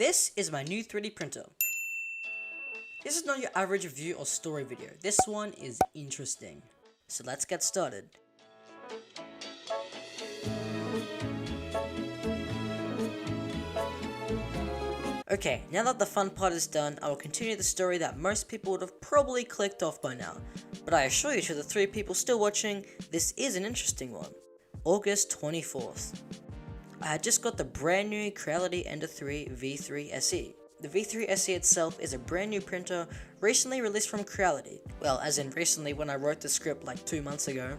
This is my new 3D printer. This is not your average review or story video. This one is interesting. So let's get started. Okay, now that the fun part is done, I will continue the story that most people would have probably clicked off by now. But I assure you, to the 3 people still watching, this is an interesting one. August 24th. I had just got the brand new Creality Ender-3 V3 SE. The V3 SE itself is a brand new printer recently released from Creality. Well, as in recently when I wrote the script like 2 months ago.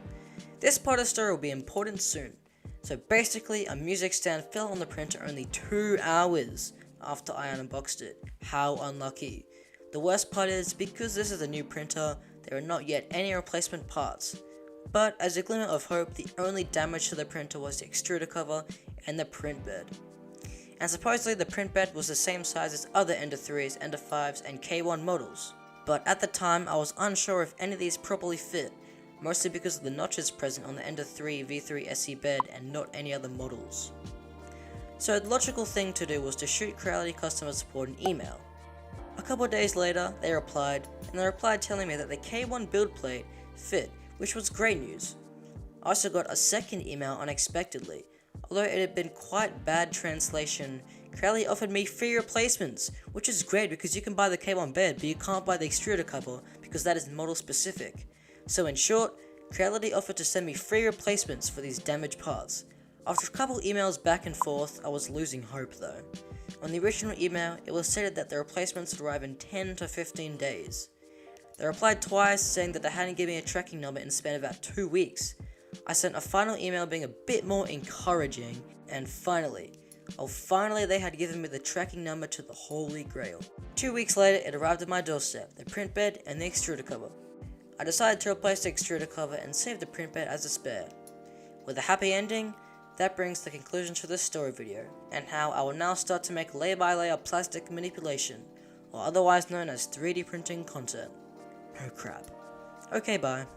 This part of the story will be important soon. So basically, a music stand fell on the printer only 2 hours after I unboxed it. How unlucky. The worst part is, because this is a new printer, there are not yet any replacement parts. But as a glimmer of hope, the only damage to the printer was the extruder cover and the print bed. And supposedly the print bed was the same size as other Ender-3s, Ender-5s, and K1 models. But at the time, I was unsure if any of these properly fit, mostly because of the notches present on the Ender-3 V3 SE bed and not any other models. So the logical thing to do was to shoot Creality customer support an email. A couple of days later, they replied telling me that the K1 build plate fit, which was great news. I also got a second email unexpectedly. Although it had been quite bad translation, Creality offered me free replacements, which is great because you can buy the K1 bed, but you can't buy the extruder cover because that is model specific. So in short, Creality offered to send me free replacements for these damaged parts. After a couple emails back and forth, I was losing hope though. On the original email, it was stated that the replacements would arrive in 10 to 15 days. They replied twice, saying that they hadn't given me a tracking number in the span of about 2 weeks. I sent a final email being a bit more encouraging, and finally they had given me the tracking number to the Holy Grail. 2 weeks later, it arrived at my doorstep, the print bed and the extruder cover. I decided to replace the extruder cover and save the print bed as a spare. With a happy ending, that brings the conclusion to this story video, and how I will now start to make layer by layer plastic manipulation, or otherwise known as 3D printing content. No crap. Okay, bye.